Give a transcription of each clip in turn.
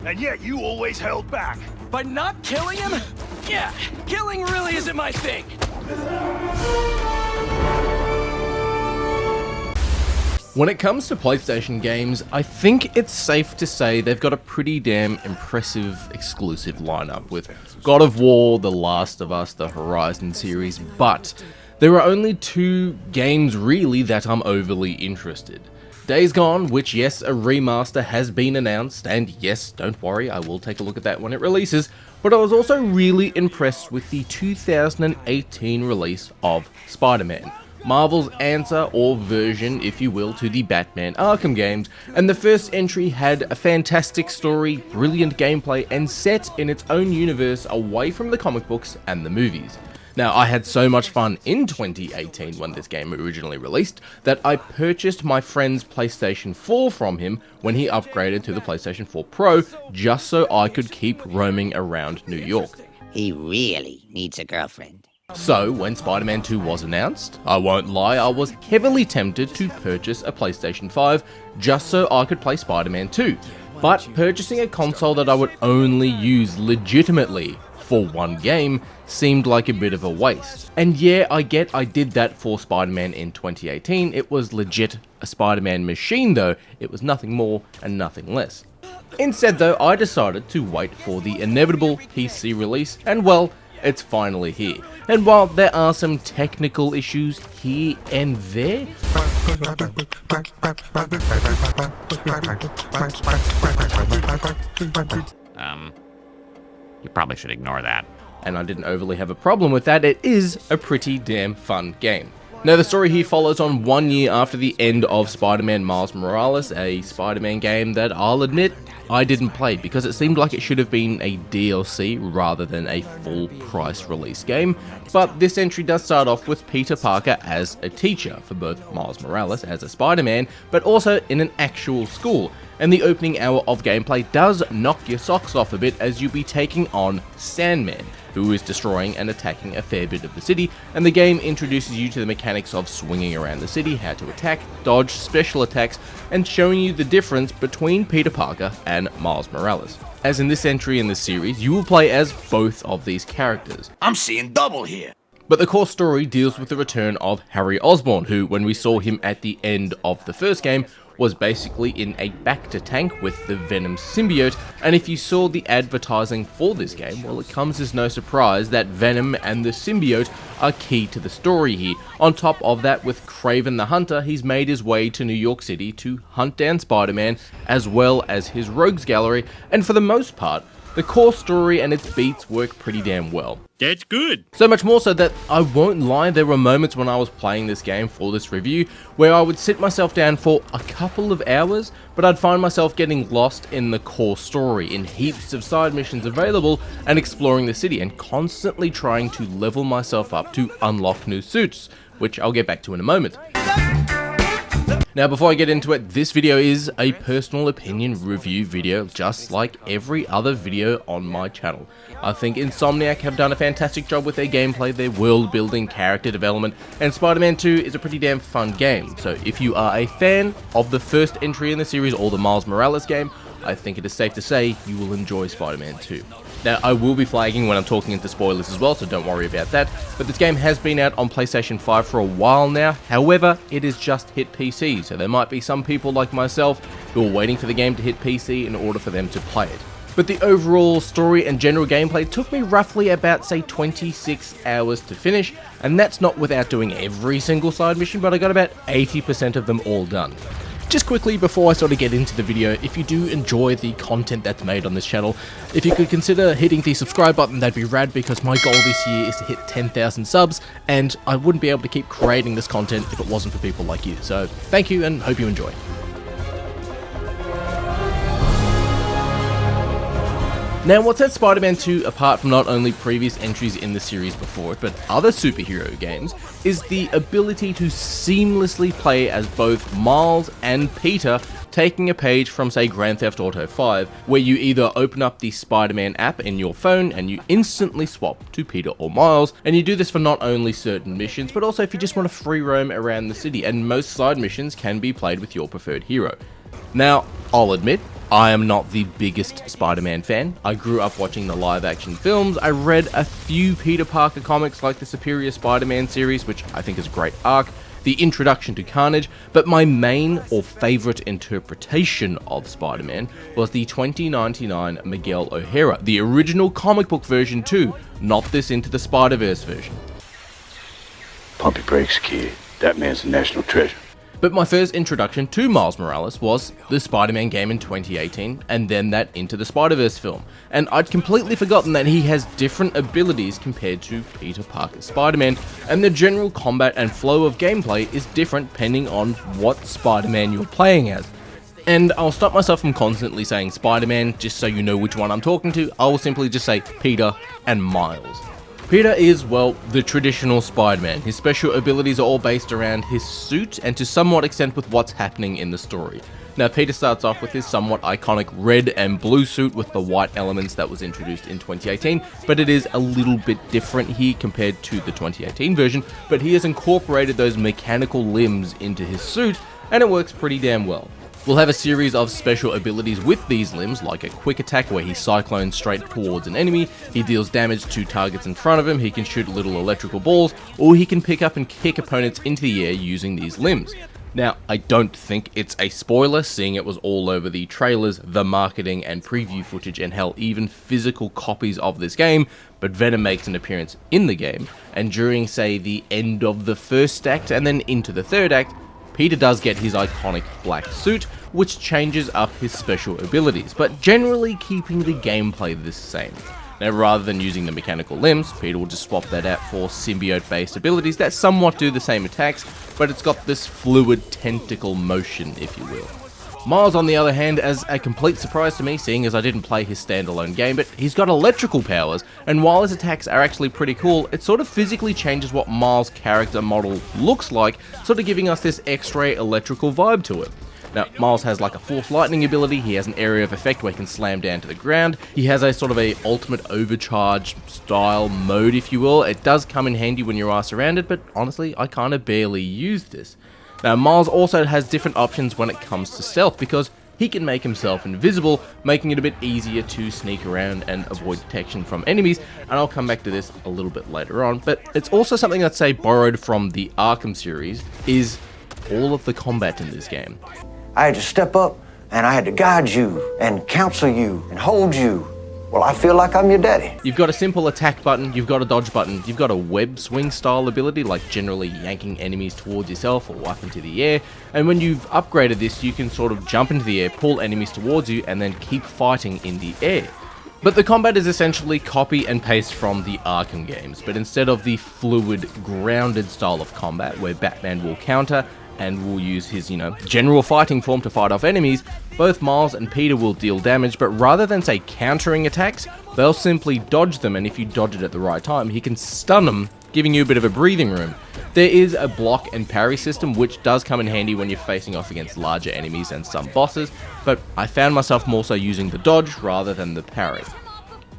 And yet you always held back. By not killing him? Yeah, killing really isn't my thing. When it comes to PlayStation games, I think it's safe to say they've got a pretty damn impressive exclusive lineup with God of War, The Last of Us, the Horizon series, but there are only two games really that I'm overly interested. Days Gone, which yes, a remaster has been announced, and yes, don't worry, I will take a look at that when it releases, but I was also really impressed with the 2018 release of Spider-Man. Marvel's answer, or version if you will, to the Batman Arkham games, and the first entry had a fantastic story, brilliant gameplay, and set in its own universe away from the comic books and the movies. Now, I had so much fun in 2018 when this game originally released, that I purchased my friend's PlayStation 4 from him when he upgraded to the PlayStation 4 Pro, just so I could keep roaming around New York. He really needs a girlfriend. So, when Spider-Man 2 was announced, I won't lie, I was heavily tempted to purchase a PlayStation 5 just so I could play Spider-Man 2. But purchasing a console that I would only use legitimately for one game seemed like a bit of a waste. And yeah, I did that for Spider-Man in 2018, it was legit a Spider-Man machine though, it was nothing more and nothing less. Instead though, I decided to wait for the inevitable PC release, and well, it's finally here. And while there are some technical issues here and there, you probably should ignore that. and I didn't overly have a problem with that, it is a pretty damn fun game. Now the story here follows on 1 year after the end of Spider-Man Miles Morales, a Spider-Man game that I'll admit I didn't play because it seemed like it should have been a DLC rather than a full price release game, but this entry does start off with Peter Parker as a teacher for both Miles Morales as a Spider-Man, but also in an actual school. And the opening hour of gameplay does knock your socks off a bit as you'll be taking on Sandman, who is destroying and attacking a fair bit of the city, and the game introduces you to the mechanics of swinging around the city, how to attack, dodge, special attacks, and showing you the difference between Peter Parker and Miles Morales. As in this entry in the series, you will play as both of these characters. I'm seeing double here. But the core story deals with the return of Harry Osborn, who, when we saw him at the end of the first game, was basically in a Bacta tank with the Venom symbiote, and if you saw the advertising for this game, well, it comes as no surprise that Venom and the symbiote are key to the story here. On top of that, with Kraven the Hunter, he's made his way to New York City to hunt down Spider-Man, as well as his rogues gallery, and for the most part, the core story and its beats work pretty damn well. That's good. So much more so that I won't lie, there were moments when I was playing this game for this review where I would sit myself down for a couple of hours, but I'd find myself getting lost in the core story, in heaps of side missions available, and exploring the city, and constantly trying to level myself up to unlock new suits, which I'll get back to in a moment. Now before I get into it, this video is a personal opinion review video just like every other video on my channel. I think Insomniac have done a fantastic job with their gameplay, their world building, character development, and Spider-Man 2 is a pretty damn fun game. So if you are a fan of the first entry in the series or the Miles Morales game, I think it is safe to say you will enjoy Spider-Man 2. Now, I will be flagging when I'm talking into spoilers as well, so don't worry about that, but this game has been out on PlayStation 5 for a while now. However, it has just hit PC, so there might be some people like myself who are waiting for the game to hit PC in order for them to play it. But the overall story and general gameplay took me roughly about, say, 26 hours to finish, and that's not without doing every single side mission, but I got about 80% of them all done. Just quickly, before I sort of get into the video, if you do enjoy the content that's made on this channel, if you could consider hitting the subscribe button, that'd be rad, because my goal this year is to hit 10,000 subs, and I wouldn't be able to keep creating this content if it wasn't for people like you. So, thank you, and hope you enjoy. Now, what sets Spider-Man 2 apart from not only previous entries in the series before it, but other superhero games, is the ability to seamlessly play as both Miles and Peter, taking a page from, say, Grand Theft Auto 5, where you either open up the Spider-Man app in your phone and you instantly swap to Peter or Miles, and you do this for not only certain missions, but also if you just want to free roam around the city, and most side missions can be played with your preferred hero. Now, I'll admit, I am not the biggest Spider-Man fan. I grew up watching the live-action films. I read a few Peter Parker comics like the Superior Spider-Man series, which I think is a great arc, the introduction to Carnage, but my main or favourite interpretation of Spider-Man was the 2099 Miguel O'Hara, the original comic book version too, not this Into the Spider-Verse version. Pump your brakes, kid. That man's a national treasure. But my first introduction to Miles Morales was the Spider-Man game in 2018, and then that Into the Spider-Verse film. And I'd completely forgotten that he has different abilities compared to Peter Parker's Spider-Man, and the general combat and flow of gameplay is different depending on what Spider-Man you're playing as. And I'll stop myself from constantly saying Spider-Man, just so you know which one I'm talking to. I will simply just say Peter and Miles. Peter is, well, the traditional Spider-Man. His special abilities are all based around his suit and to somewhat extent with what's happening in the story. Now, Peter starts off with his somewhat iconic red and blue suit with the white elements that was introduced in 2018, but it is a little bit different here compared to the 2018 version, but he has incorporated those mechanical limbs into his suit, and it works pretty damn well. We'll have a series of special abilities with these limbs, like a quick attack where he cyclones straight towards an enemy, he deals damage to targets in front of him, he can shoot little electrical balls, or he can pick up and kick opponents into the air using these limbs. Now, I don't think it's a spoiler, seeing it was all over the trailers, the marketing and preview footage, and hell, even physical copies of this game, but Venom makes an appearance in the game, and during, say, the end of the first act and then into the third act, Peter does get his iconic black suit, which changes up his special abilities, but generally keeping the gameplay the same. Now, rather than using the mechanical limbs, Peter will just swap that out for symbiote-based abilities that somewhat do the same attacks, but it's got this fluid tentacle motion, if you will. Miles, on the other hand, as a complete surprise to me, seeing as I didn't play his standalone game, but he's got electrical powers, and while his attacks are actually pretty cool, it sort of physically changes what Miles' character model looks like, sort of giving us this X-ray electrical vibe to it. Now, Miles has like a force lightning ability, he has an area of effect where he can slam down to the ground, he has a sort of a ultimate overcharge style mode, if you will. It does come in handy when you are surrounded, but honestly, I kind of barely use this. Now, Miles also has different options when it comes to stealth, because he can make himself invisible, making it a bit easier to sneak around and avoid detection from enemies, and I'll come back to this a little bit later on, but it's also something that's, say, borrowed from the Arkham series, is all of the combat in this game. I had to step up, and I had to guide you, and counsel you, and hold you. Well, I feel like I'm your daddy. You've got a simple attack button, you've got a dodge button, you've got a web swing style ability, like generally yanking enemies towards yourself or up into the air, and when you've upgraded this, you can sort of jump into the air, pull enemies towards you, and then keep fighting in the air. But the combat is essentially copy and paste from the Arkham games, but instead of the fluid, grounded style of combat, where Batman will counter, and will use his, general fighting form to fight off enemies, both Miles and Peter will deal damage, but rather than, say, countering attacks, they'll simply dodge them, and if you dodge it at the right time, he can stun them, giving you a bit of a breathing room. There is a block and parry system, which does come in handy when you're facing off against larger enemies and some bosses, but I found myself more so using the dodge rather than the parry.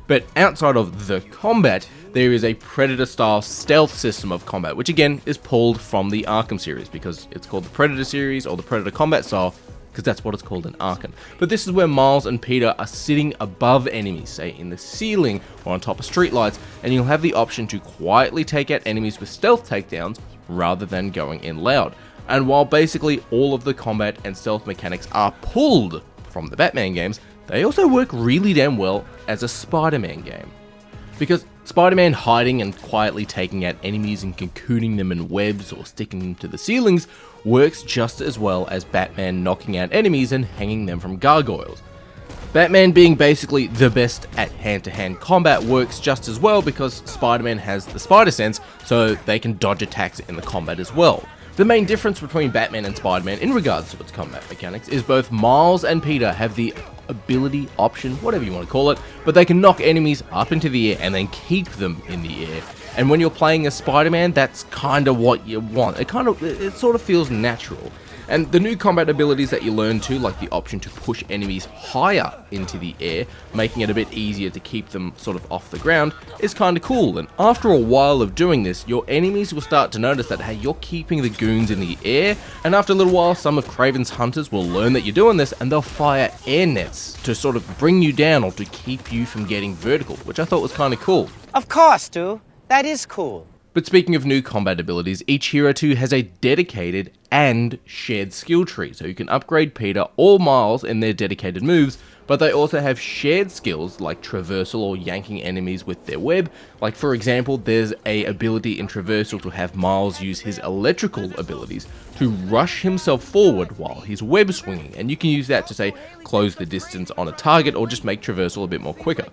But outside of the combat, there is a Predator-style stealth system of combat, which again is pulled from the Arkham series, because it's called the Predator series, or the Predator combat style, because that's what it's called in Arkham. But this is where Miles and Peter are sitting above enemies, say in the ceiling or on top of streetlights, and you'll have the option to quietly take out enemies with stealth takedowns rather than going in loud. And while basically all of the combat and stealth mechanics are pulled from the Batman games, they also work really damn well as a Spider-Man game. Because Spider-Man hiding and quietly taking out enemies and cocooning them in webs or sticking them to the ceilings works just as well as Batman knocking out enemies and hanging them from gargoyles. Batman being basically the best at hand-to-hand combat works just as well because Spider-Man has the spider sense, so they can dodge attacks in the combat as well. The main difference between Batman and Spider-Man in regards to its combat mechanics is both Miles and Peter have the ability, option, whatever you want to call it, but they can knock enemies up into the air and then keep them in the air. And when you're playing as Spider-Man, that's kind of what you want. It sort of feels natural. And the new combat abilities that you learn too, like the option to push enemies higher into the air, making it a bit easier to keep them sort of off the ground, is kinda cool. And after a while of doing this, your enemies will start to notice that, hey, you're keeping the goons in the air, and after a little while, some of Kraven's hunters will learn that you're doing this, and they'll fire air nets to sort of bring you down or to keep you from getting vertical, which I thought was kinda cool. Of course, Stu. That is cool. But speaking of new combat abilities, each hero too has a dedicated and shared skill tree, so you can upgrade Peter or Miles in their dedicated moves, but they also have shared skills like traversal or yanking enemies with their web. Like for example, there's a ability in traversal to have Miles use his electrical abilities to rush himself forward while he's web swinging, and you can use that to say close the distance on a target or just make traversal a bit more quicker.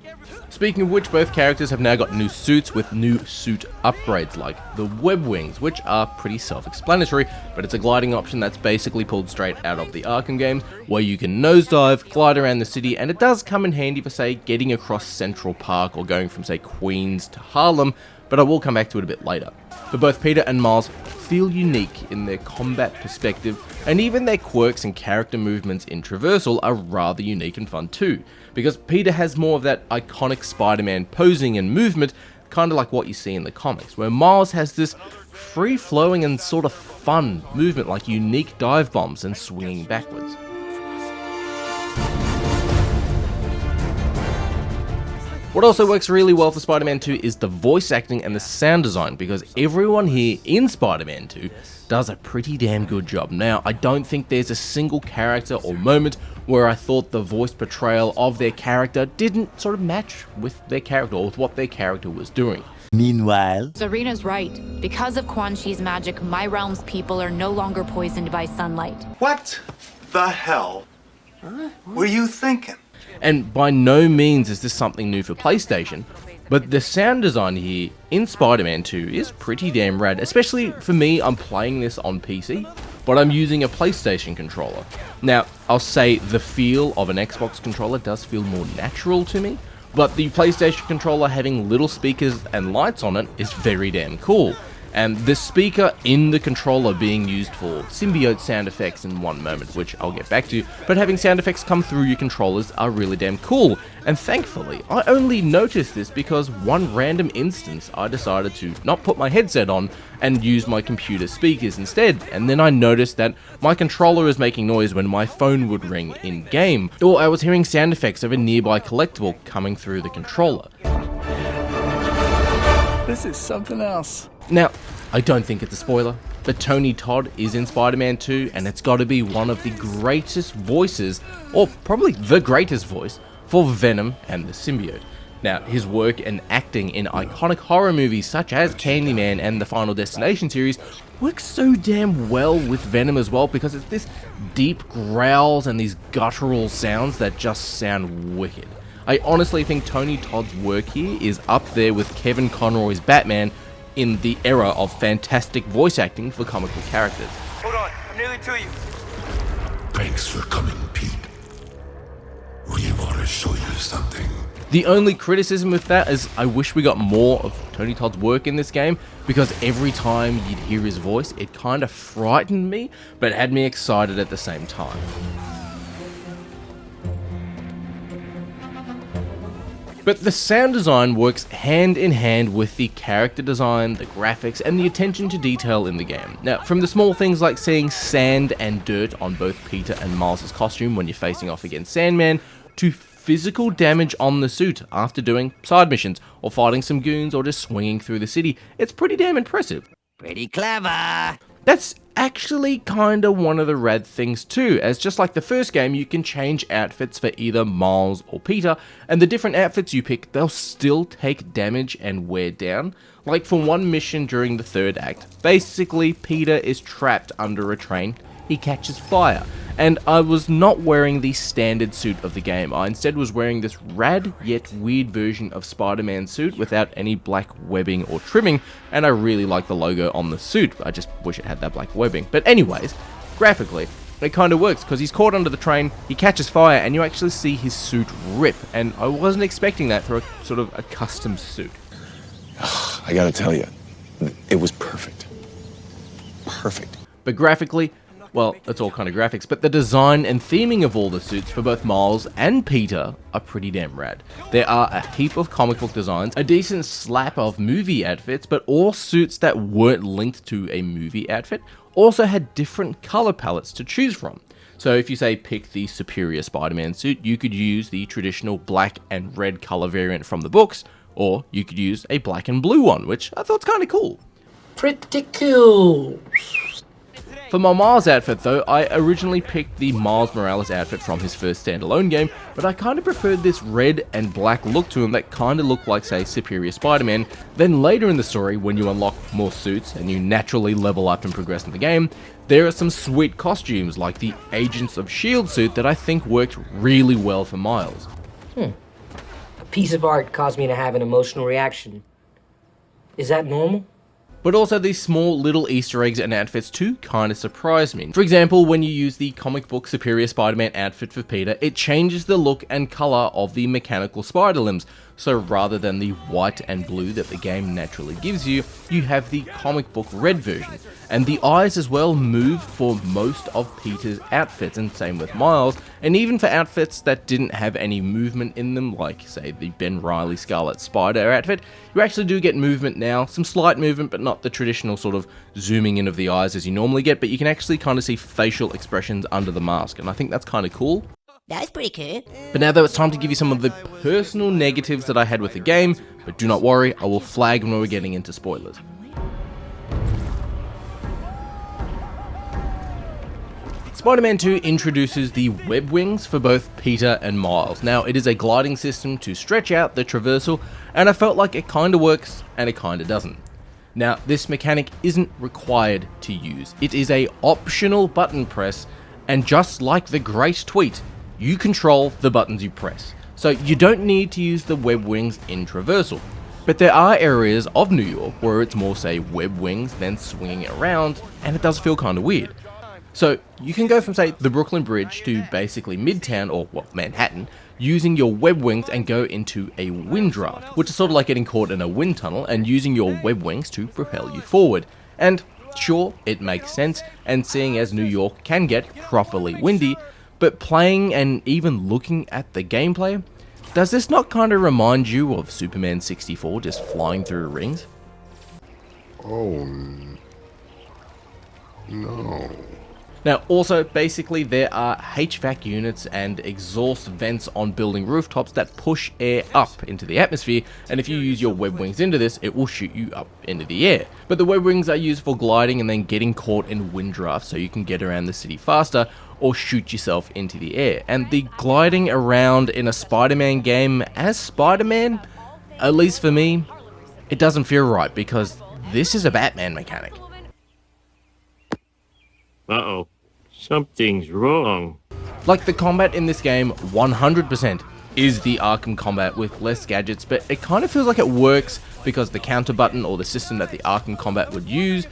Speaking of which, both characters have now got new suits with new suit upgrades like the Webwings, which are pretty self-explanatory, but it's a gliding option that's basically pulled straight out of the Arkham games, where you can nosedive, glide around the city, and it does come in handy for say getting across Central Park or going from say Queens to Harlem, but I will come back to it a bit later. But both Peter and Miles feel unique in their combat perspective, and even their quirks and character movements in traversal are rather unique and fun too, because Peter has more of that iconic Spider-Man posing and movement, kind of like what you see in the comics, where Miles has this free-flowing and sort of fun movement like unique dive bombs and swinging backwards. What also works really well for Spider-Man 2 is the voice acting and the sound design, because everyone here in Spider-Man 2 does a pretty damn good job. Now, I don't think there's a single character or moment where I thought the voice portrayal of their character didn't sort of match with their character or with what their character was doing. Meanwhile, Serena's right. Because of Quan Chi's magic, my realm's people are no longer poisoned by sunlight. What the hell were you thinking? And by no means is this something new for PlayStation, but the sound design here in Spider-Man 2 is pretty damn rad, especially for me. I'm playing this on PC, but I'm using a PlayStation controller. Now, I'll say the feel of an Xbox controller does feel more natural to me, but the PlayStation controller having little speakers and lights on it is very damn cool. And the speaker in the controller being used for symbiote sound effects in one moment, which I'll get back to, but having sound effects come through your controllers are really damn cool. And thankfully, I only noticed this because one random instance I decided to not put my headset on and use my computer speakers instead, and then I noticed that my controller is making noise when my phone would ring in-game, or I was hearing sound effects of a nearby collectible coming through the controller. This is something else. Now, I don't think it's a spoiler, but Tony Todd is in Spider-Man 2, and it's got to be one of the greatest voices, or probably the greatest voice, for Venom and the symbiote. Now, his work and acting in iconic horror movies such as Candyman and the Final Destination series works so damn well with Venom as well, because it's this deep growls and these guttural sounds that just sound wicked. I honestly think Tony Todd's work here is up there with Kevin Conroy's Batman in the era of fantastic voice acting for comic book characters. Hold on, I'm nearly to you. Thanks for coming, Pete. We want to show you something. The only criticism with that is I wish we got more of Tony Todd's work in this game, because every time you'd hear his voice, it kind of frightened me, but had me excited at the same time. But the sound design works hand in hand with the character design, the graphics, and the attention to detail in the game. Now, from the small things like seeing sand and dirt on both Peter and Miles' costume when you're facing off against Sandman, to physical damage on the suit after doing side missions, or fighting some goons, or just swinging through the city, it's pretty damn impressive. Pretty clever. That's actually kinda one of the rad things too, as just like the first game, you can change outfits for either Miles or Peter, and the different outfits you pick, they'll still take damage and wear down. Like for one mission during the third act, basically Peter is trapped under a train, he catches fire, and I was not wearing the standard suit of the game. I instead was wearing this rad yet weird version of Spider-Man suit without any black webbing or trimming, and I really like the logo on the suit. I just wish it had that black webbing. But anyways, graphically, it kind of works, because he's caught under the train, he catches fire, and you actually see his suit rip, and I wasn't expecting that for a sort of a custom suit. I gotta tell you, it was perfect. Perfect. But graphically, well, it's all kind of graphics, but the design and theming of all the suits for both Miles and Peter are pretty damn rad. There are a heap of comic book designs, a decent slap of movie outfits, but all suits that weren't linked to a movie outfit also had different color palettes to choose from. So if you say pick the superior Spider-Man suit, you could use the traditional black and red color variant from the books, or you could use a black and blue one, which I thought's kind of cool. Pretty cool. For my Miles outfit though, I originally picked the Miles Morales outfit from his first standalone game, but I kind of preferred this red and black look to him that kind of looked like, say, Superior Spider-Man. Then later in the story, when you unlock more suits and you naturally level up and progress in the game, there are some sweet costumes like the Agents of S.H.I.E.L.D. suit that I think worked really well for Miles. A piece of art caused me to have an emotional reaction. Is that normal? But also these small little Easter eggs and outfits too kind of surprise me. For example, when you use the comic book Superior Spider-Man outfit for Peter, it changes the look and color of the mechanical spider limbs. So rather than the white and blue that the game naturally gives you, you have the comic book red version. And the eyes as well move for most of Peter's outfits, and same with Miles, and even for outfits that didn't have any movement in them, like say the Ben Reilly Scarlet Spider outfit, you actually do get movement now, some slight movement, but not the traditional sort of zooming in of the eyes as you normally get, but you can actually kind of see facial expressions under the mask, and I think that's kind of cool. That's pretty cool. But now though, it's time to give you some of the personal negatives that I had with the game, but do not worry, I will flag when we're getting into spoilers. Spider-Man 2 introduces the Webwings for both Peter and Miles. Now, it is a gliding system to stretch out the traversal, and I felt like it kinda works and it kinda doesn't. Now, this mechanic isn't required to use. It is a optional button press, and just like the great tweet, you control the buttons you press. So you don't need to use the Webwings in traversal. But there are areas of New York where it's more, say, Webwings than swinging around, and it does feel kinda weird. So you can go from, say, the Brooklyn Bridge to basically Midtown, or well, Manhattan, using your Webwings and go into a wind draft, which is sort of like getting caught in a wind tunnel and using your Webwings to propel you forward. And sure, it makes sense, and seeing as New York can get properly windy, but playing and even looking at the gameplay, does this not kind of remind you of Superman 64 just flying through rings? Oh, no. Now also, basically there are HVAC units and exhaust vents on building rooftops that push air up into the atmosphere, and if you use your Webwings into this, it will shoot you up into the air. But the Webwings are used for gliding and then getting caught in wind drafts so you can get around the city faster or shoot yourself into the air. And the gliding around in a Spider-Man game as Spider-Man, at least for me, it doesn't feel right because this is a Batman mechanic. Uh-oh. Something's wrong. Like, the combat in this game 100% is the Arkham combat with less gadgets, but it kind of feels like it works because the counter button or the system that the Arkham combat would use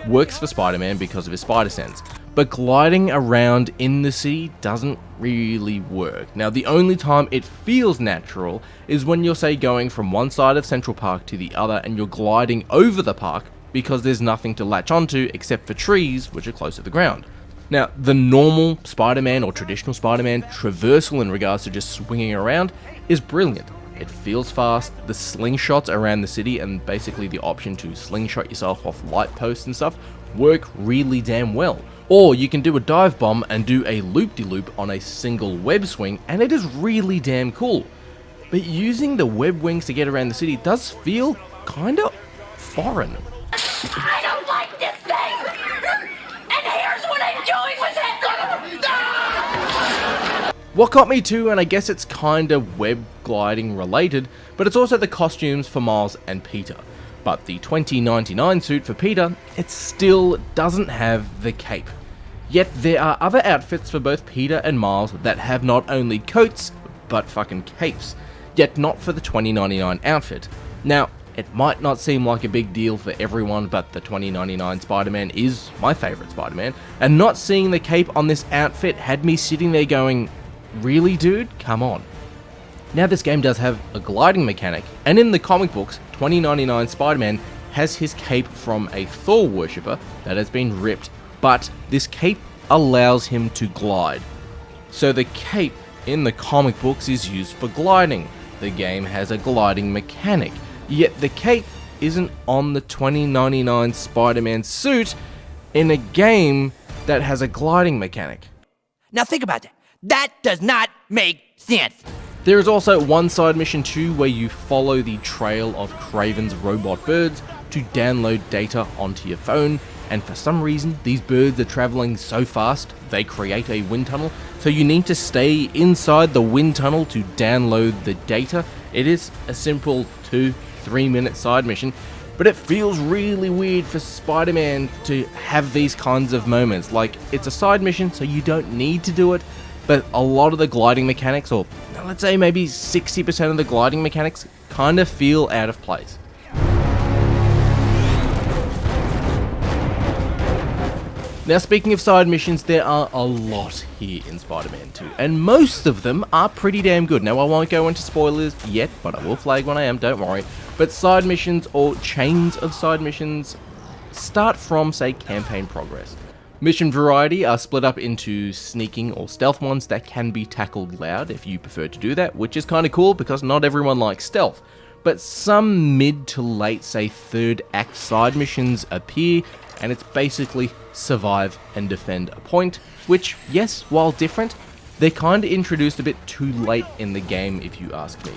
works for Spider-Man because of his spider sense. But gliding around in the city doesn't really work. Now, the only time it feels natural is when you're, say, going from one side of Central Park to the other and you're gliding over the park because there's nothing to latch onto except for trees which are close to the ground. Now, the normal Spider-Man or traditional Spider-Man traversal in regards to just swinging around is brilliant. It feels fast, the slingshots around the city and basically the option to slingshot yourself off light posts and stuff work really damn well. Or you can do a dive bomb and do a loop-de-loop on a single web swing, and it is really damn cool. But using the Webwings to get around the city does feel kinda foreign. I don't like this thing! And here's what I'm doing with it! What got me too, and I guess it's kinda web gliding related, but it's also the costumes for Miles and Peter. But the 2099 suit for Peter, it still doesn't have the cape. Yet there are other outfits for both Peter and Miles that have not only coats, but fucking capes. Yet not for the 2099 outfit. Now, it might not seem like a big deal for everyone, but the 2099 Spider-Man is my favourite Spider-Man, and not seeing the cape on this outfit had me sitting there going, really dude? Come on. Now this game does have a gliding mechanic, and in the comic books, 2099 Spider-Man has his cape from a Thor worshipper that has been ripped, but this cape allows him to glide. So the cape in the comic books is used for gliding. The game has a gliding mechanic, yet the cape isn't on the 2099 Spider-Man suit in a game that has a gliding mechanic. Now think about that. That does not make sense. There is also one side mission too where you follow the trail of Kraven's robot birds to download data onto your phone, and for some reason these birds are traveling so fast they create a wind tunnel, so you need to stay inside the wind tunnel to download the data. It is a simple 2-3 minute side mission, but it feels really weird for Spider-Man to have these kinds of moments. Like, it's a side mission so you don't need to do it, but a lot of the gliding mechanics, or let's say maybe 60% of the gliding mechanics, kind of feel out of place. Now, speaking of side missions, there are a lot here in Spider-Man 2, and most of them are pretty damn good. Now, I won't go into spoilers yet, but I will flag when I am, don't worry. But side missions, or chains of side missions, start from, say, campaign progress. Mission variety are split up into sneaking or stealth ones that can be tackled loud if you prefer to do that, which is kind of cool because not everyone likes stealth. But some mid to late, say, third act side missions appear, and it's basically survive and defend a point, which, yes, while different, they're kind of introduced a bit too late in the game if you ask me.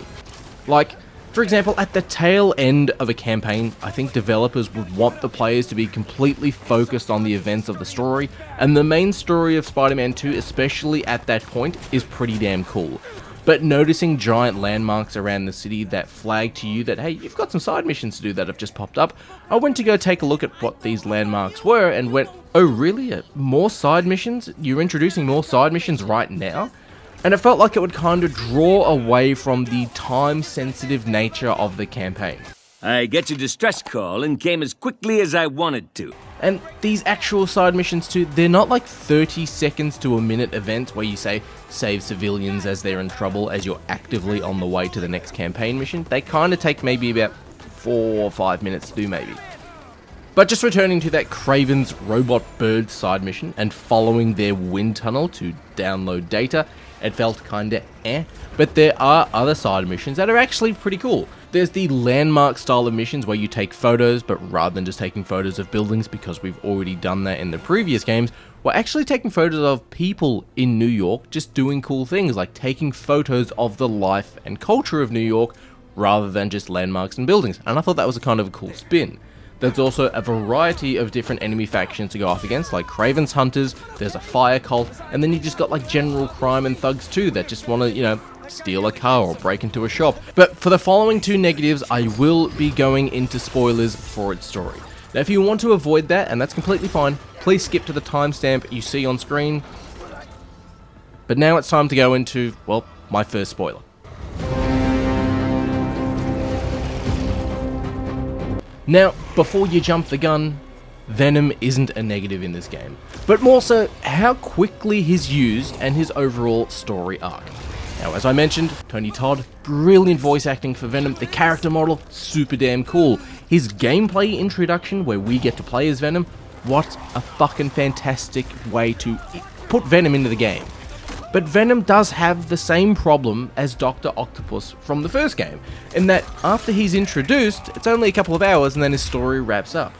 Like, for example, at the tail end of a campaign, I think developers would want the players to be completely focused on the events of the story, and the main story of Spider-Man 2, especially at that point, is pretty damn cool. But noticing giant landmarks around the city that flag to you that, hey, you've got some side missions to do that have just popped up, I went to go take a look at what these landmarks were and went, oh really? More side missions? You're introducing more side missions right now? And it felt like it would kind of draw away from the time-sensitive nature of the campaign. I get your distress call and came as quickly as I wanted to. And these actual side missions too, they're not like 30 seconds to a minute events where you say, save civilians as they're in trouble as you're actively on the way to the next campaign mission. They kind of take maybe about 4 or 5 minutes to do maybe. But just returning to that Kraven's robot bird side mission and following their wind tunnel to download data, it felt kinda eh, but there are other side missions that are actually pretty cool. There's the landmark style of missions where you take photos, but rather than just taking photos of buildings because we've already done that in the previous games, we're actually taking photos of people in New York just doing cool things, like taking photos of the life and culture of New York rather than just landmarks and buildings, and I thought that was a kind of a cool spin. There's also a variety of different enemy factions to go off against, like Kraven's Hunters, there's a fire cult, and then you just got like general crime and thugs too that just want to, steal a car or break into a shop. But for the following two negatives, I will be going into spoilers for its story. Now if you want to avoid that, and that's completely fine, please skip to the timestamp you see on screen. But now it's time to go into, well, my first spoiler. Now, before you jump the gun, Venom isn't a negative in this game, but more so how quickly he's used and his overall story arc. Now, as I mentioned, Tony Todd, brilliant voice acting for Venom, the character model, super damn cool. His gameplay introduction, where we get to play as Venom, what a fucking fantastic way to put Venom into the game. But Venom does have the same problem as Dr. Octopus from the first game, in that after he's introduced, it's only a couple of hours and then his story wraps up.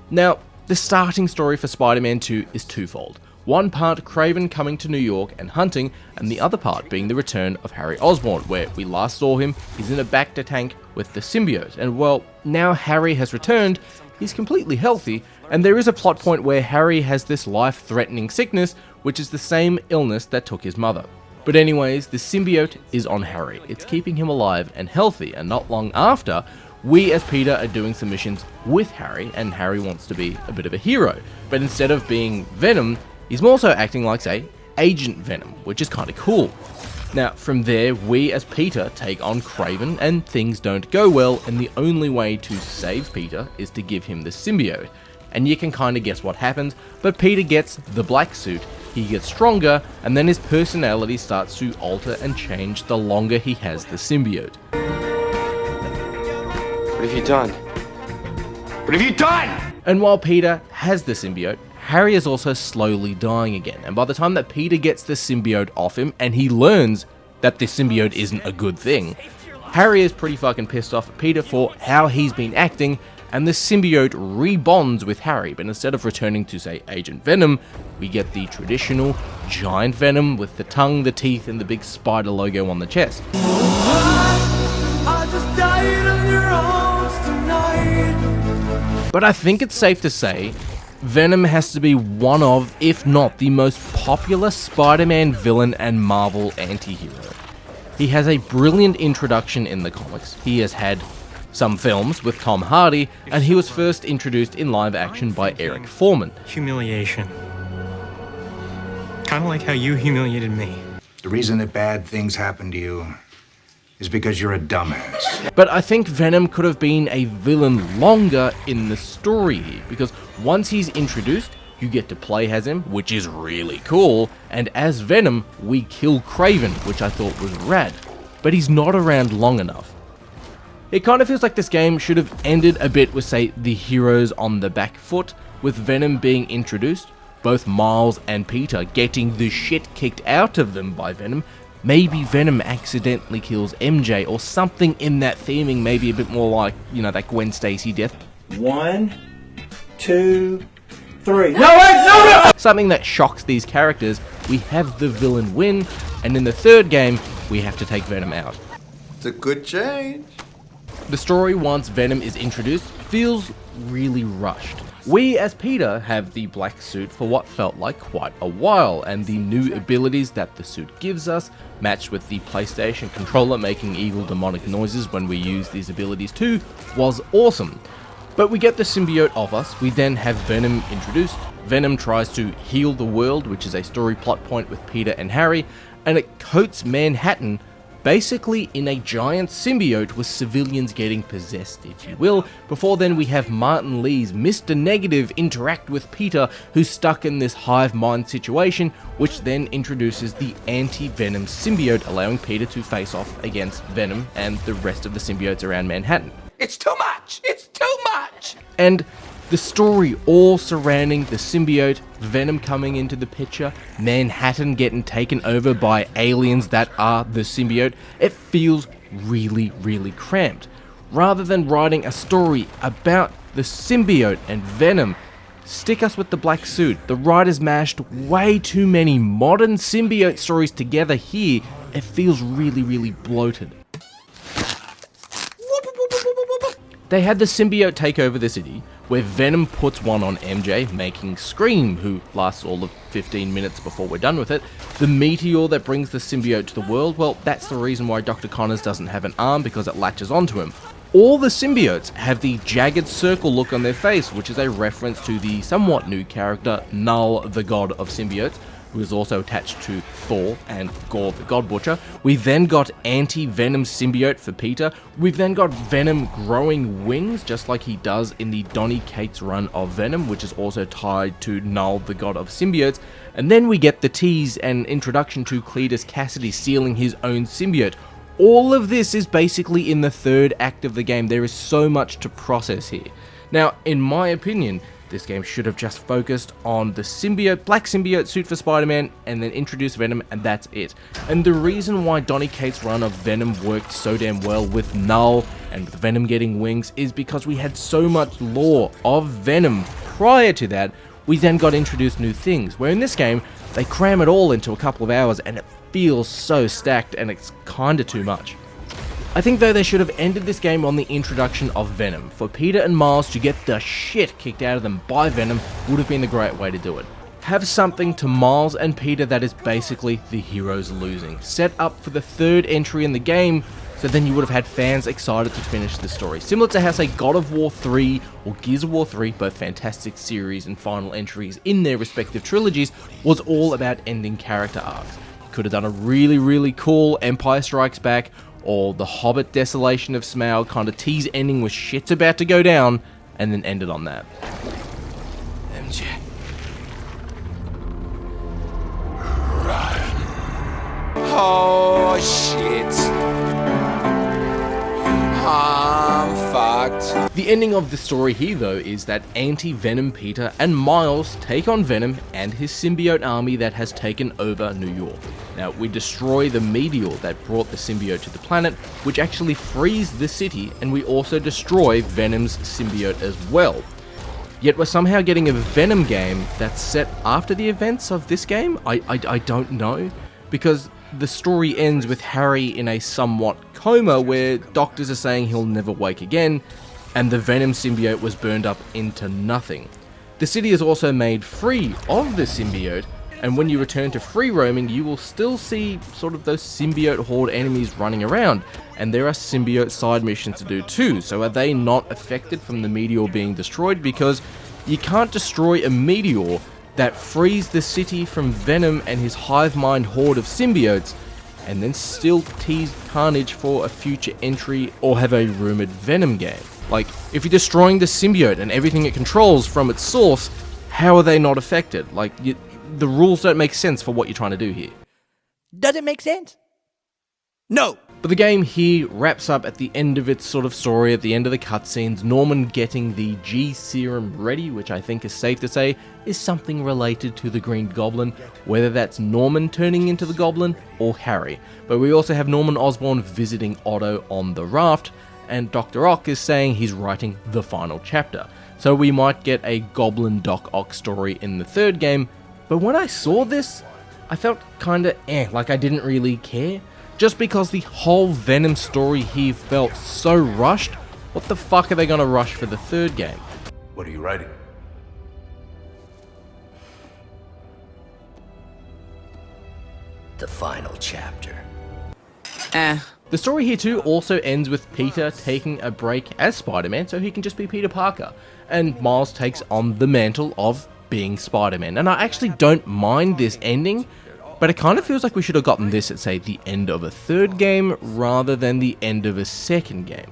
Now, the starting story for Spider-Man 2 is twofold. One part Kraven coming to New York and hunting, and the other part being the return of Harry Osborn, where we last saw him, he's in a Bacta tank with the symbiote, and well, now Harry has returned, he's completely healthy, and there is a plot point where Harry has this life-threatening sickness, which is the same illness that took his mother. But anyways, the symbiote is on Harry, it's keeping him alive and healthy, and not long after, we as Peter are doing some missions with Harry, and Harry wants to be a bit of a hero, but instead of being Venom, he's more so acting like, say, Agent Venom, which is kinda cool. Now, from there, we as Peter take on Kraven, and things don't go well, and the only way to save Peter is to give him the symbiote. And you can kinda guess what happens, but Peter gets the black suit, he gets stronger, and then his personality starts to alter and change the longer he has the symbiote. What have you done? What have you done? And while Peter has the symbiote, Harry is also slowly dying again, and by the time that Peter gets the symbiote off him and he learns that the symbiote isn't a good thing, Harry is pretty fucking pissed off at Peter for how he's been acting, and the symbiote rebonds with Harry, but instead of returning to, say, Agent Venom, we get the traditional giant Venom with the tongue, the teeth, and the big spider logo on the chest. But I think it's safe to say, Venom has to be one of, if not the most popular Spider-Man villain and Marvel anti-hero. He has a brilliant introduction in the comics. He has had some films with Tom Hardy, and he was first introduced in live action by Eric Foreman. Humiliation. Kind of like how you humiliated me. The reason that bad things happen to you is because you're a dumbass. But I think Venom could have been a villain longer in the story here, because once he's introduced, you get to play as him, which is really cool, and as Venom, we kill Kraven, which I thought was rad, but he's not around long enough. It kind of feels like this game should have ended a bit with, say, the heroes on the back foot, with Venom being introduced, both Miles and Peter getting the shit kicked out of them by Venom. Maybe Venom accidentally kills MJ or something in that theming, maybe a bit more like, you know, that Gwen Stacy death. 1, 2, 3. No! Something that shocks these characters. We have the villain win, and in the third game, we have to take Venom out. It's a good change. The story, once Venom is introduced, feels really rushed. We, as Peter, have the black suit for what felt like quite a while, and the new abilities that the suit gives us, matched with the PlayStation controller making evil demonic noises when we use these abilities too, was awesome. But we get the symbiote off us, we then have Venom introduced. Venom tries to heal the world, which is a story plot point with Peter and Harry, and it coats Manhattan basically in a giant symbiote with civilians getting possessed, if you will. Before then, we have Martin Lee's Mr. Negative interact with Peter, who's stuck in this hive mind situation, which then introduces the anti-Venom symbiote, allowing Peter to face off against Venom and the rest of the symbiotes around Manhattan. It's too much! It's too much! And the story all surrounding the symbiote, Venom coming into the picture, Manhattan getting taken over by aliens that are the symbiote, it feels really, really cramped. Rather than writing a story about the symbiote and Venom, stick us with the black suit. The writers mashed way too many modern symbiote stories together here. It feels really, really bloated. They had the symbiote take over the city, where Venom puts one on MJ, making Scream, who lasts all of 15 minutes before we're done with it. The meteor that brings the symbiote to the world, well, that's the reason why Dr. Connors doesn't have an arm, because it latches onto him. All the symbiotes have the jagged circle look on their face, which is a reference to the somewhat new character, Null, the god of symbiotes, who is also attached to Thor and Gore the God Butcher. We then got anti-Venom symbiote for Peter. We've then got Venom growing wings, just like he does in the Donny Cates run of Venom, which is also tied to Null, the god of symbiotes. And then we get the tease and introduction to Cletus Cassidy stealing his own symbiote. All of this is basically in the third act of the game. There is so much to process here. Now, in my opinion, this game should have just focused on the symbiote, black symbiote suit for Spider-Man, and then introduced Venom, and that's it. And the reason why Donny Cates' run of Venom worked so damn well with Null and with Venom getting wings is because we had so much lore of Venom prior to that. We then got introduced new things, where in this game, they cram it all into a couple of hours, and it feels so stacked, and it's kinda too much. I think though they should have ended this game on the introduction of Venom. For Peter and Miles to get the shit kicked out of them by Venom would have been the great way to do it. Have something to Miles and Peter that is basically the heroes losing. Set up for the third entry in the game, so then you would have had fans excited to finish the story. Similar to how, say, God of War 3 or Gears of War 3, both fantastic series and final entries in their respective trilogies, was all about ending character arcs. You could have done a really, really cool Empire Strikes Back or The Hobbit Desolation of Smaug kind of tease ending with shit's about to go down, and then ended on that. MJ. Oh shit. I'm fucked. The ending of the story here though is that anti-Venom Peter and Miles take on Venom and his symbiote army that has taken over New York. Now we destroy the meteor that brought the symbiote to the planet, which actually frees the city, and we also destroy Venom's symbiote as well. Yet we're somehow getting a Venom game that's set after the events of this game? I don't know, because the story ends with Harry in a somewhat coma where doctors are saying he'll never wake again, and the Venom symbiote was burned up into nothing. The city is also made free of the symbiote, and when you return to free roaming, you will still see sort of those symbiote horde enemies running around, and there are symbiote side missions to do too. So are they not affected from the meteor being destroyed? Because you can't destroy a meteor that frees the city from Venom and his hive mind horde of symbiotes, and then still tease Carnage for a future entry or have a rumored Venom game. Like, if you're destroying the symbiote and everything it controls from its source, how are they not affected? Like, the rules don't make sense for what you're trying to do here. Does it make sense? No! But the game here wraps up at the end of its sort of story, at the end of the cutscenes, Norman getting the G serum ready, which I think is safe to say is something related to the Green Goblin, whether that's Norman turning into the Goblin or Harry. But we also have Norman Osborn visiting Otto on the raft, and Dr. Ock is saying he's writing the final chapter. So we might get a Goblin Doc Ock story in the third game, but when I saw this, I felt kinda like I didn't really care. Just because the whole Venom story here felt so rushed, what the fuck are they gonna rush for the third game? What are you writing? The final chapter. The story here too also ends with Peter taking a break as Spider-Man so he can just be Peter Parker, and Miles takes on the mantle of being Spider-Man. And I actually don't mind this ending, but it kind of feels like we should have gotten this at, say, the end of a third game rather than the end of a second game.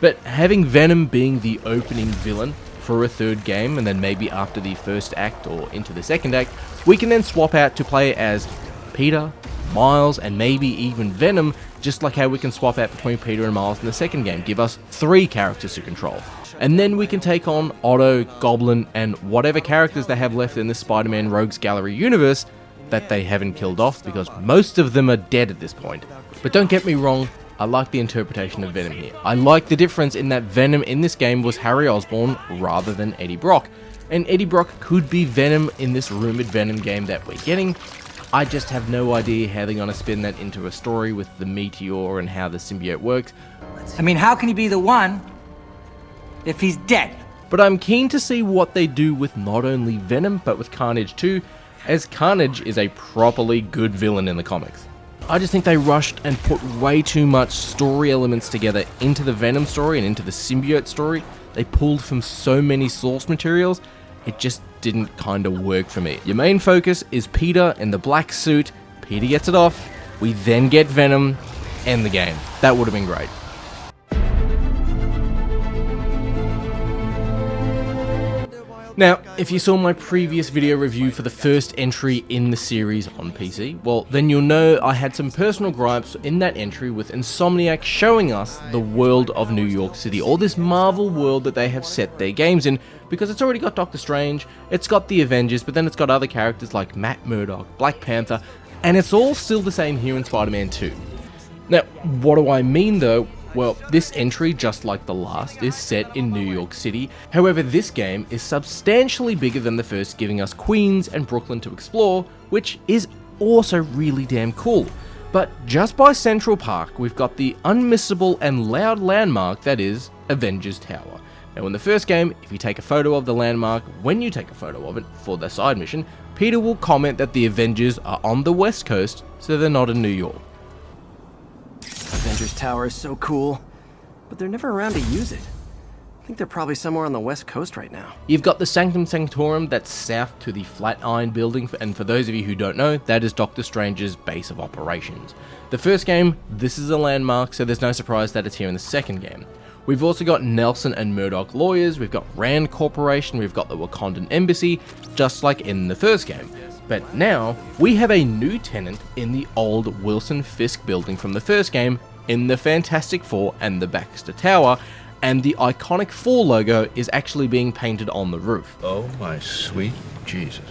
But having Venom being the opening villain for a third game, and then maybe after the first act or into the second act, we can then swap out to play as Peter, Miles, and maybe even Venom, just like how we can swap out between Peter and Miles in the second game. Give us 3 characters to control. And then we can take on Otto, Goblin, and whatever characters they have left in the Spider-Man Rogues Gallery universe that they haven't killed off, because most of them are dead at this point. But don't get me wrong, I like the interpretation of Venom here. I like the difference in that Venom in this game was Harry Osborn rather than Eddie Brock. And Eddie Brock could be Venom in this rumored Venom game that we're getting. I just have no idea how they're gonna spin that into a story with the meteor and how the symbiote works. I mean, how can he be the one if he's dead? But I'm keen to see what they do with not only Venom, but with Carnage too, as Carnage is a properly good villain in the comics. I just think they rushed and put way too much story elements together into the Venom story and into the symbiote story. They pulled from so many source materials, it just didn't kind of work for me. Your main focus is Peter in the black suit, Peter gets it off, we then get Venom, end the game. That would have been great. Now, if you saw my previous video review for the first entry in the series on PC, well, then you'll know I had some personal gripes in that entry with Insomniac showing us the world of New York City, or this Marvel world that they have set their games in, because it's already got Doctor Strange, it's got the Avengers, but then it's got other characters like Matt Murdock, Black Panther, and it's all still the same here in Spider-Man 2. Now, what do I mean though? Well, this entry, just like the last, is set in New York City. However, this game is substantially bigger than the first, giving us Queens and Brooklyn to explore, which is also really damn cool. But just by Central Park, we've got the unmissable and loud landmark that is Avengers Tower. Now in the first game, if you take a photo of the landmark, when you take a photo of it for the side mission, Peter will comment that the Avengers are on the West Coast, so they're not in New York. Avengers Tower is so cool, but they're never around to use it. I think they're probably somewhere on the West Coast right now. You've got the Sanctum Sanctorum that's south to the Flatiron Building, and for those of you who don't know, that is Doctor Strange's base of operations. The first game, this is a landmark, so there's no surprise that it's here in the second game. We've also got Nelson and Murdoch lawyers, we've got Rand Corporation, we've got the Wakandan Embassy, just like in the first game. But now, we have a new tenant in the old Wilson Fisk building from the first game, in the Fantastic Four and the Baxter Tower, and the iconic 4 logo is actually being painted on the roof. Oh my sweet Jesus.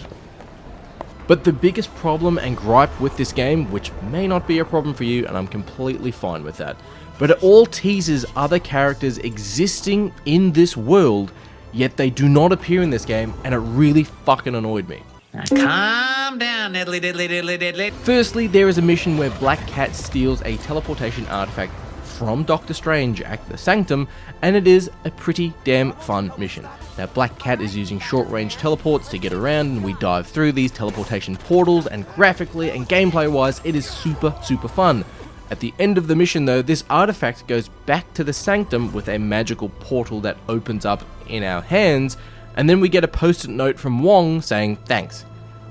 But the biggest problem and gripe with this game, which may not be a problem for you, and I'm completely fine with that, but it all teases other characters existing in this world, yet they do not appear in this game, and it really fucking annoyed me. Now calm down, diddly diddly diddly diddly. Firstly, there is a mission where Black Cat steals a teleportation artifact from Doctor Strange at the Sanctum, and it is a pretty damn fun mission. Now, Black Cat is using short-range teleports to get around, and we dive through these teleportation portals, and graphically and gameplay-wise, it is super fun. At the end of the mission though, this artifact goes back to the Sanctum with a magical portal that opens up in our hands, and then we get a post-it note from Wong saying thanks.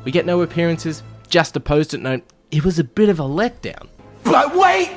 We get no appearances, just a post-it note. It was a bit of a letdown. But wait!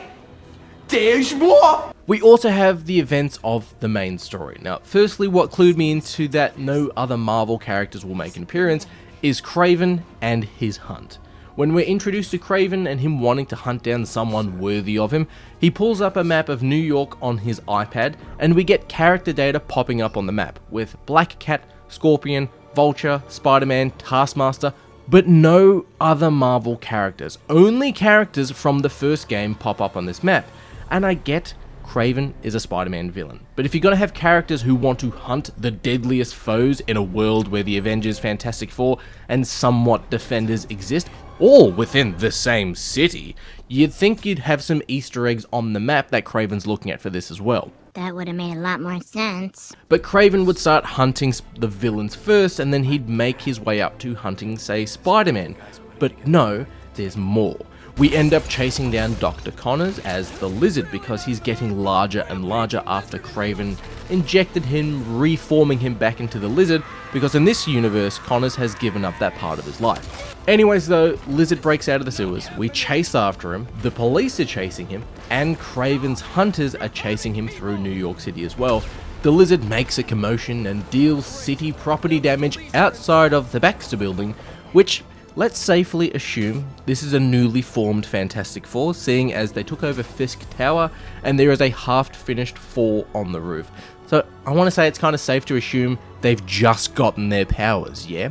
There's more! We also have the events of the main story. Now, firstly, what clued me into that no other Marvel characters will make an appearance is Kraven and his hunt. When we're introduced to Kraven and him wanting to hunt down someone worthy of him, he pulls up a map of New York on his iPad, and we get character data popping up on the map, with Black Cat, Scorpion, Vulture, Spider-Man, Taskmaster, but no other Marvel characters. Only characters from the first game pop up on this map. And I get Kraven is a Spider-Man villain, but if you're gonna have characters who want to hunt the deadliest foes in a world where the Avengers, Fantastic Four, and somewhat Defenders exist, all within the same city, you'd think you'd have some Easter eggs on the map that Kraven's looking at for this as well. That would have made a lot more sense. But Kraven would start hunting the villains first, and then he'd make his way up to hunting, say, Spider-Man. But no, there's more. We end up chasing down Dr. Connors as the Lizard because he's getting larger and larger after Kraven injected him, reforming him back into the Lizard, because in this universe, Connors has given up that part of his life. Anyways though, Lizard breaks out of the sewers, we chase after him, the police are chasing him, and Kraven's hunters are chasing him through New York City as well. The Lizard makes a commotion and deals city property damage outside of the Baxter building, which, let's safely assume this is a newly formed Fantastic Four, seeing as they took over Fisk Tower and there is a half-finished 4 on the roof. So I want to say it's kind of safe to assume they've just gotten their powers, yeah?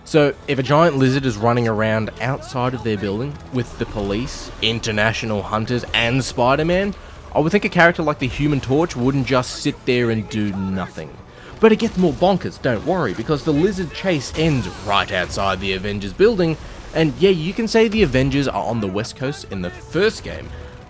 So if a giant lizard is running around outside of their building with the police, international hunters, and Spider-Man, I would think a character like the Human Torch wouldn't just sit there and do nothing. But it gets more bonkers, don't worry, because the Lizard chase ends right outside the Avengers building, and yeah, you can say the Avengers are on the West Coast in the first game,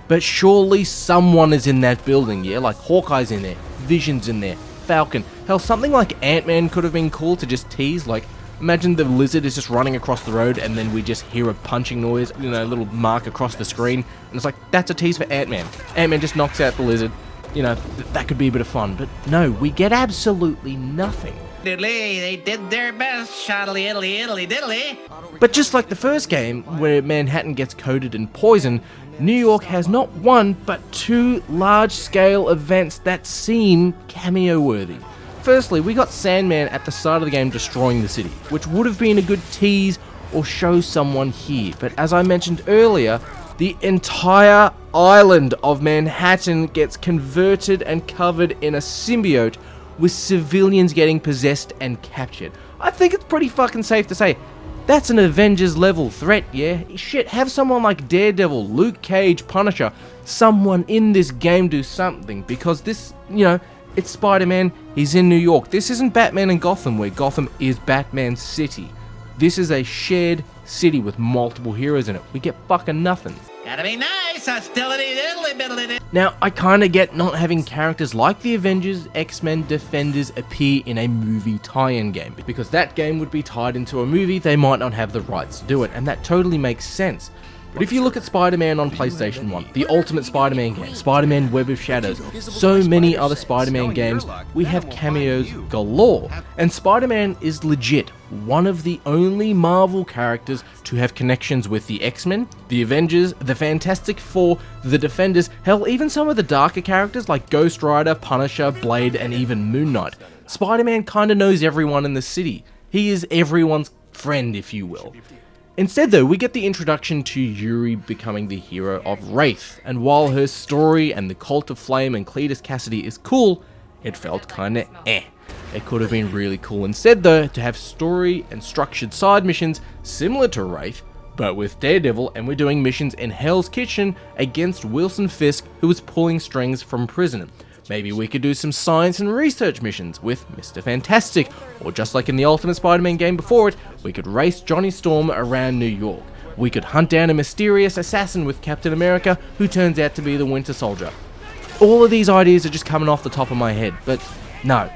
but surely someone is in that building, yeah? Like Hawkeye's in there, Vision's in there, Falcon, hell, something like Ant-Man could have been cool to just tease, like, imagine the Lizard is just running across the road and then we just hear a punching noise, you know, a little mark across the screen, and it's like, that's a tease for Ant-Man. Ant-Man just knocks out the Lizard. You know, that could be a bit of fun, but no, we get absolutely nothing. Diddly, they did their best, shoddily iddly iddly diddly. But just like the first game, where Manhattan gets coated in poison, New York has not one, but 2 large-scale events that seem cameo-worthy. Firstly, we got Sandman at the start of the game destroying the city, which would have been a good tease or show someone here, but as I mentioned earlier, the entire island of Manhattan gets converted and covered in a symbiote, with civilians getting possessed and captured. I think it's pretty fucking safe to say that's an Avengers level threat, yeah? Shit, have someone like Daredevil, Luke Cage, Punisher, someone in this game do something, because this, you know, it's Spider-Man, he's in New York. This isn't Batman and Gotham, where Gotham is Batman's city. This is a shared city with multiple heroes in it. We get fucking nothing. Gotta be nice, hostility diddly biddly diddly. Now, I kinda get not having characters like the Avengers, X-Men, Defenders appear in a movie tie-in game, because that game would be tied into a movie, they might not have the rights to do it, and that totally makes sense. But if you look at Spider-Man on PlayStation 1, the Ultimate Spider-Man game, Spider-Man Web of Shadows, so many other Spider-Man games, we have cameos galore. And Spider-Man is legit one of the only Marvel characters to have connections with the X-Men, the Avengers, the Fantastic Four, the Defenders, hell, even some of the darker characters like Ghost Rider, Punisher, Blade, and even Moon Knight. Spider-Man kinda knows everyone in the city. He is everyone's friend, if you will. Instead though, we get the introduction to Yuri becoming the hero of Wraith, and while her story and the Cult of Flame and Cletus Cassidy is cool, it felt kinda eh. It could have been really cool instead though to have story and structured side missions similar to Wraith, but with Daredevil, and we're doing missions in Hell's Kitchen against Wilson Fisk, who was pulling strings from prison. Maybe we could do some science and research missions with Mr. Fantastic, or just like in the Ultimate Spider-Man game before it, we could race Johnny Storm around New York. We could hunt down a mysterious assassin with Captain America, who turns out to be the Winter Soldier. All of these ideas are just coming off the top of my head, but no.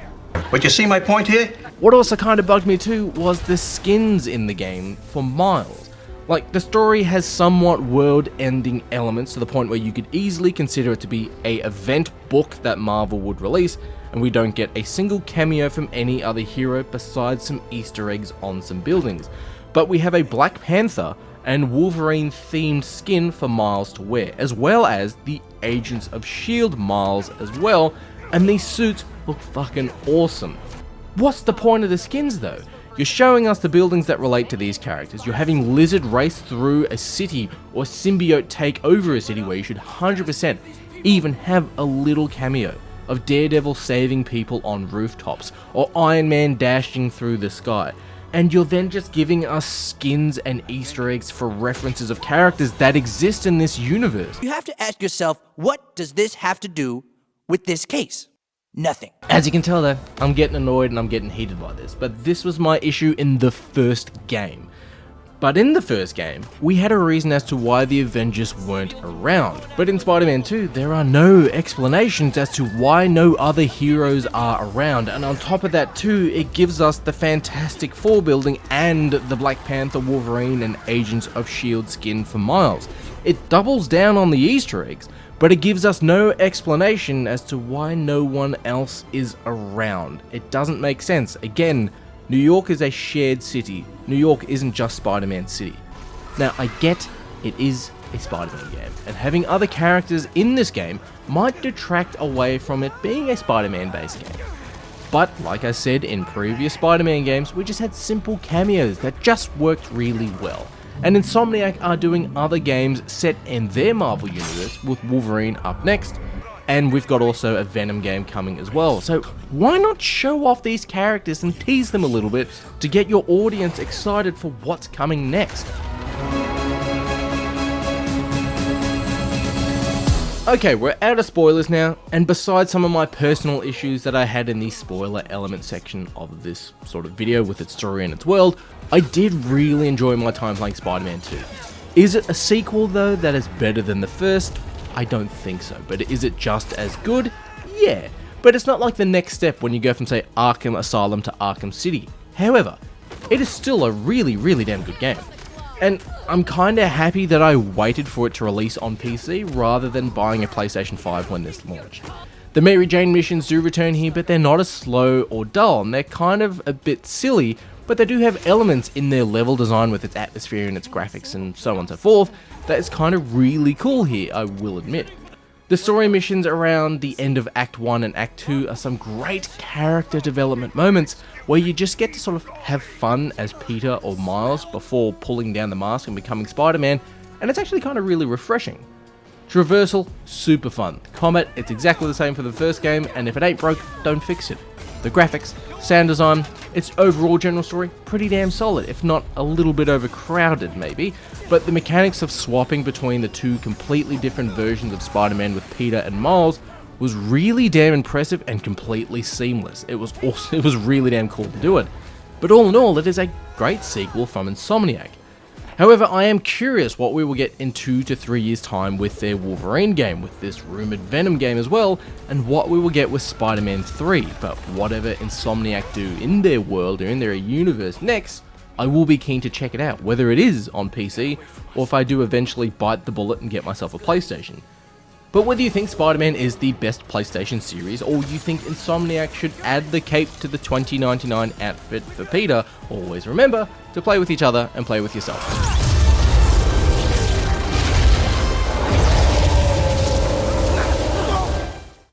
But you see my point here? What also kind of bugged me too was the skins in the game for Miles. Like, the story has somewhat world-ending elements to the point where you could easily consider it to be a event book that Marvel would release, and we don't get a single cameo from any other hero besides some Easter eggs on some buildings. But we have a Black Panther and Wolverine-themed skin for Miles to wear, as well as the Agents of S.H.I.E.L.D. Miles as well, and these suits look fucking awesome. What's the point of the skins though? You're showing us the buildings that relate to these characters. You're having Lizard race through a city, or Symbiote take over a city where you should 100% even have a little cameo of Daredevil saving people on rooftops, or Iron Man dashing through the sky. And you're then just giving us skins and Easter eggs for references of characters that exist in this universe. You have to ask yourself, what does this have to do with this case? Nothing. As you can tell though, I'm getting annoyed and I'm getting heated by this, but this was my issue in the first game. But in the first game, we had a reason as to why the Avengers weren't around. But in Spider-Man 2, there are no explanations as to why no other heroes are around, and on top of that too, it gives us the Fantastic Four building and the Black Panther, Wolverine and Agents of S.H.I.E.L.D. skin for Miles. It doubles down on the Easter eggs, but it gives us no explanation as to why no one else is around. It doesn't make sense. Again, New York is a shared city. New York isn't just Spider-Man City. Now, I get it is a Spider-Man game, and having other characters in this game might detract away from it being a Spider-Man based game. But, like I said in previous Spider-Man games, we just had simple cameos that just worked really well. And Insomniac are doing other games set in their Marvel universe, with Wolverine up next, and we've got also a Venom game coming as well. So why not show off these characters and tease them a little bit to get your audience excited for what's coming next? Okay, we're out of spoilers now, and besides some of my personal issues that I had in the spoiler element section of this sort of video with its story and its world, I did really enjoy my time playing Spider-Man 2. Is it a sequel though that is better than the first? I don't think so, but is it just as good? Yeah, but it's not like the next step when you go from, say, Arkham Asylum to Arkham City. However, it is still a really, really damn good game. And I'm kinda happy that I waited for it to release on PC rather than buying a PlayStation 5 when this launched. The Mary Jane missions do return here, but they're not as slow or dull, and they're kind of a bit silly, but they do have elements in their level design with its atmosphere and its graphics and so on and so forth that is kind of really cool here, I will admit. The story missions around the end of Act 1 and Act 2 are some great character development moments where you just get to sort of have fun as Peter or Miles before pulling down the mask and becoming Spider-Man, and it's actually kind of really refreshing. Traversal, super fun. Combat, it's exactly the same for the first game, and if it ain't broke, don't fix it. The graphics, sound design, its overall general story, pretty damn solid, if not a little bit overcrowded maybe, but the mechanics of swapping between the two completely different versions of Spider-Man with Peter and Miles was really damn impressive and completely seamless. It was really damn cool to do it. But all in all, it is a great sequel from Insomniac. However, I am curious what we will get in 2 to 3 years' time with their Wolverine game, with this rumoured Venom game as well, and what we will get with Spider-Man 3, but whatever Insomniac do in their world or in their universe next, I will be keen to check it out, whether it is on PC, or if I do eventually bite the bullet and get myself a PlayStation. But whether you think Spider-Man is the best PlayStation series, or you think Insomniac should add the cape to the $20.99 outfit for Peter, always remember to play with each other and play with yourself.